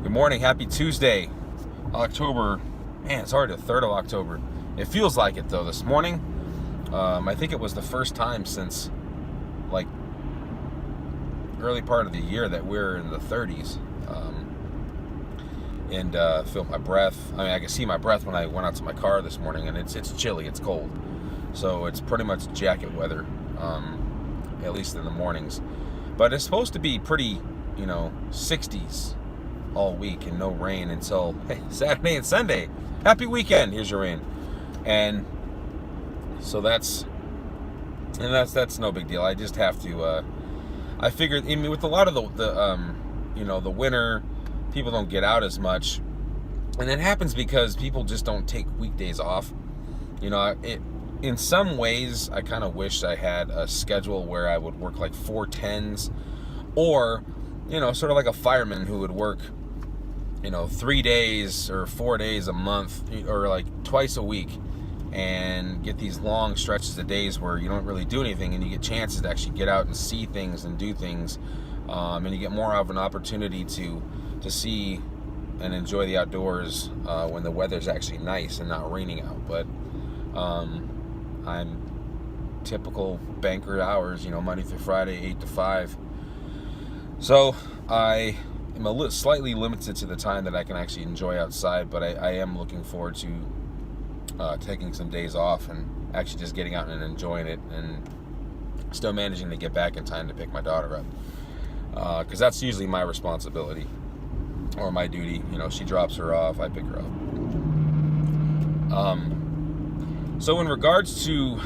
Good morning. Happy Tuesday, October. Man, it's already the 3rd of October. It feels like it though. This morning, I think it was the first time since like early part of the year that we're in the 30s. And feel my breath. I mean, I could see my breath when I went out to my car this morning, and it's chilly. It's cold, so it's pretty much jacket weather, at least in the mornings. But it's supposed to be pretty, 60s all week and no rain until Saturday and Sunday. Happy weekend. Here's your rain. And so that's no big deal. I just have to I figured, I mean, with a lot of the winter, people don't get out as much, and it happens because people just don't take weekdays off. In some ways I kind of wish I had a schedule where I would work like 4/10s, or sort of like a fireman who would work 3 days or 4 days a month, or like twice a week, and get these long stretches of days where you don't really do anything, and you get chances to actually get out and see things and do things, and you get more of an opportunity to see and enjoy the outdoors when the weather's actually nice and not raining out. But I'm typical banker hours, Monday through Friday, 8 to 5. So I am slightly limited to the time that I can actually enjoy outside, but I am looking forward to taking some days off and actually just getting out and enjoying it, and still managing to get back in time to pick my daughter up, because that's usually my responsibility or my duty. She drops her off, I pick her up. So in regards to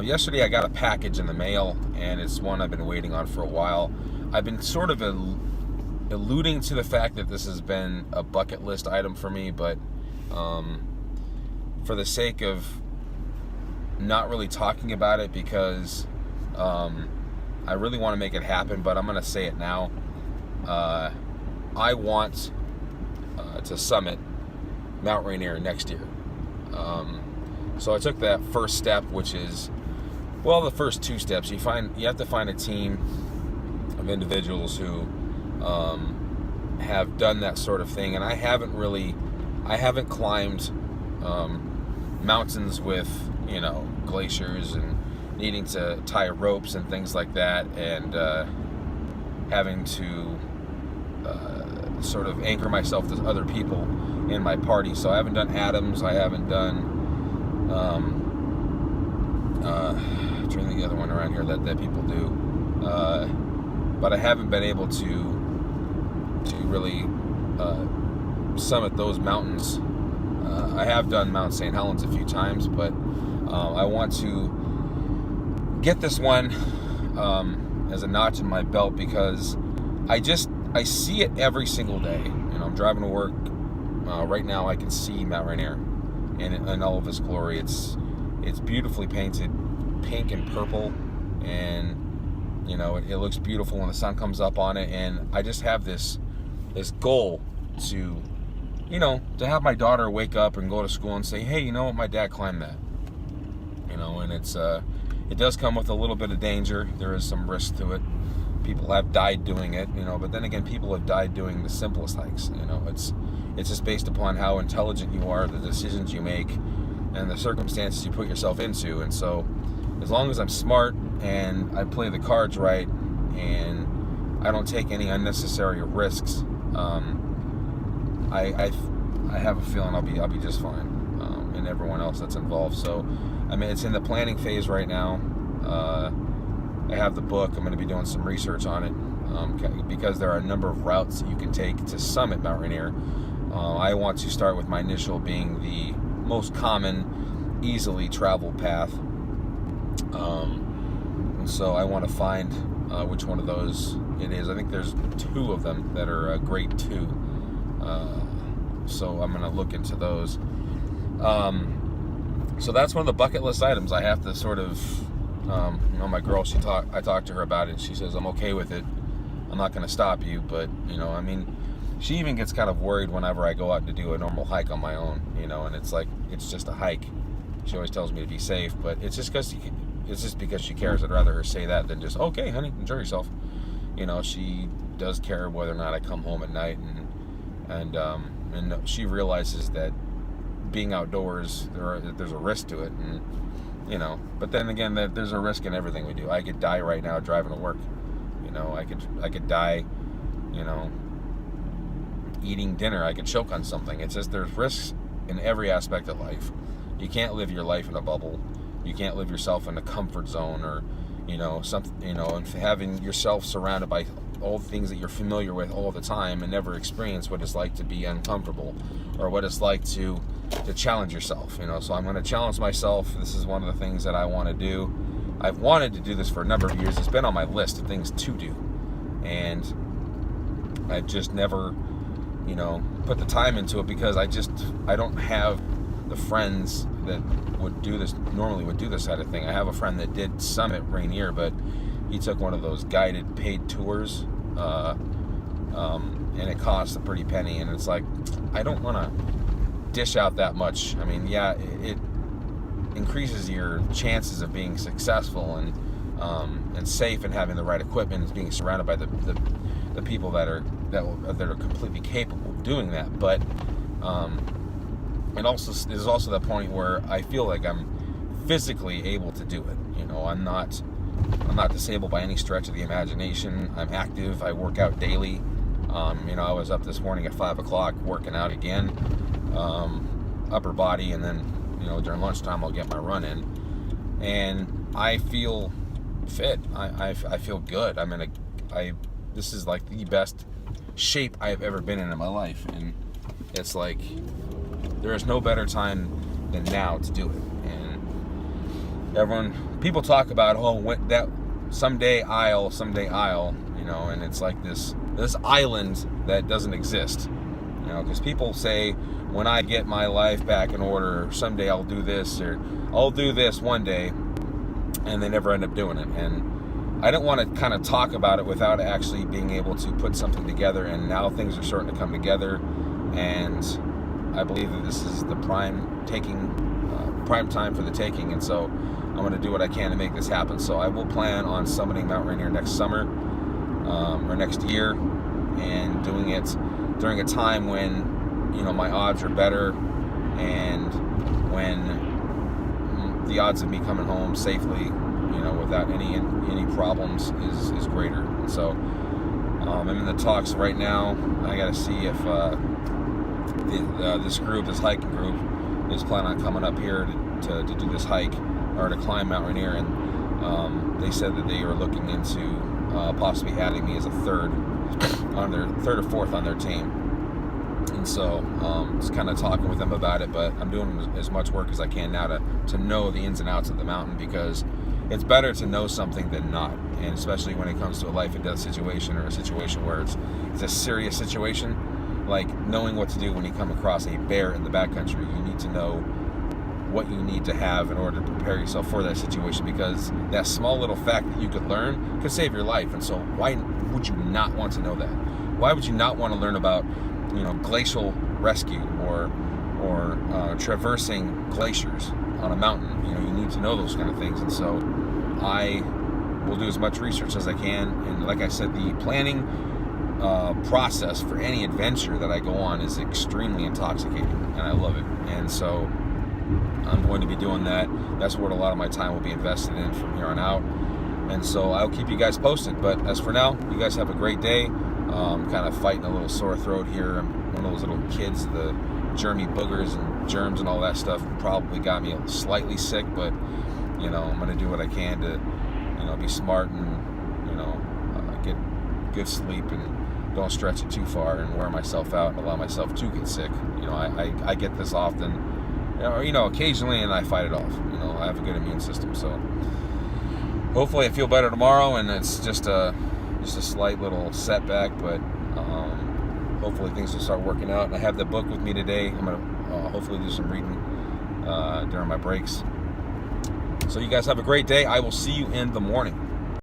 yesterday, I got a package in the mail, and it's one I've been waiting on for a while. I've been sort of alluding to the fact that this has been a bucket list item for me, but for the sake of not really talking about it, because I really want to make it happen, but I'm going to say it now. I want to summit Mount Rainier next year. So I took that first step, which is, well, the first two steps. You have to find a team of individuals who have done that sort of thing, and I haven't climbed mountains with glaciers and needing to tie ropes and things like that, and having to sort of anchor myself to other people in my party. So I haven't done Adams. I haven't done I'm trying to think the other one around here that people do, but I haven't been able to really summit those mountains. I have done Mount St. Helens a few times, but I want to get this one as a notch in my belt, because I see it every single day. I'm driving to work right now. I can see Mount Rainier in all of its glory. It's beautifully painted, pink and purple, and it looks beautiful when the sun comes up on it. And I just have this goal to have my daughter wake up and go to school and say, hey, my dad climbed that. And it does come with a little bit of danger. There is some risk to it. People have died doing it, but then again, people have died doing the simplest hikes. It's just based upon how intelligent you are, the decisions you make, and the circumstances you put yourself into. And so as long as I'm smart and I play the cards right and I don't take any unnecessary risks, I have a feeling I'll be just fine, and everyone else that's involved. So I mean, it's in the planning phase right now. I have the book. I'm going to be doing some research on it, because there are a number of routes that you can take to summit Mount Rainier. I want to start with my initial being the most common, easily traveled path, and so I want to find which one of those it is. I think there's 2 of them that are grade 2, so I'm going to look into those. So that's one of the bucket list items. I have to sort of, my girl, I talked to her about it. She says, I'm okay with it. I'm not going to stop you, but I mean, she even gets kind of worried whenever I go out to do a normal hike on my own, and it's like, it's just a hike. She always tells me to be safe, but it's just because she cares. I'd rather her say that than just, okay, honey, enjoy yourself. She does care whether or not I come home at night, and she realizes that being outdoors, there's a risk to it, and but then again, there's a risk in everything we do. I could die right now driving to work. I could die, eating dinner. I could choke on something. It's just there's risks in every aspect of life. You can't live your life in a bubble. You can't live yourself in a comfort zone, or and having yourself surrounded by all the things that you're familiar with all the time and never experience what it's like to be uncomfortable, or what it's like to challenge yourself. So I'm going to challenge myself. This is one of the things that I want to do. I've wanted to do this for a number of years. It's been on my list of things to do, and I've just never put the time into it because I don't have the friends that normally would do this kind of thing. I have a friend that did Summit Rainier, but he took one of those guided paid tours, and it cost a pretty penny, and it's like, I don't want to dish out that much. I mean, yeah, it increases your chances of being successful and safe, and having the right equipment, and being surrounded by the people that are completely capable of doing that. But it also is also the point where I feel like I'm physically able to do it. I'm not disabled by any stretch of the imagination. I'm active. I work out daily. I was up this morning at 5 o'clock working out again, upper body, and then during lunchtime I'll get my run in, and I feel fit. I feel good. This is like the best shape I've ever been in my life, and it's like there is no better time than now to do it. And people talk about, that someday I'll, and it's like this island that doesn't exist, because people say, when I get my life back in order, someday I'll do this, or I'll do this one day, and they never end up doing it. And I don't want to kind of talk about it without actually being able to put something together, and now things are starting to come together, and I believe that this is the prime time for the taking, and so I'm going to do what I can to make this happen. So I will plan on summiting Mount Rainier next summer, or next year, and doing it during a time when my odds are better, and when the odds of me coming home safely, without any problems is greater. And so I'm in the talks right now. I got to see if this hiking group is planning on coming up here to do this hike, or to climb Mount Rainier, and they said that they are looking into possibly adding me as a third or fourth on their team. And so just kind of talking with them about it, but I'm doing as much work as I can now to know the ins and outs of the mountain, because it's better to know something than not. And especially when it comes to a life and death situation, or a situation where it's a serious situation, like knowing what to do when you come across a bear in the backcountry. You need to know what you need to have in order to prepare yourself for that situation, because that small little fact that you could learn could save your life. And so why would you not want to know that? Why would you not want to learn about glacial rescue, or traversing glaciers on a mountain? You need to know those kind of things. And so I will do as much research as I can. And like I said, the planning process for any adventure that I go on is extremely intoxicating, and I love it. And so I'm going to be doing that. That's what a lot of my time will be invested in from here on out. And so I'll keep you guys posted. But as for now, you guys have a great day. Kind of fighting a little sore throat here. I'm one of those little kids, the germy boogers and germs and all that stuff probably got me slightly sick, but I'm going to do what I can to be smart, and get good sleep, and don't stretch it too far and wear myself out and allow myself to get sick. I get this often, occasionally, and I fight it off. I have a good immune system, so hopefully I feel better tomorrow, and it's just a slight little setback, but hopefully things will start working out. And I have the book with me today. I'm going to hopefully do some reading during my breaks. So you guys have a great day. I will see you in the morning.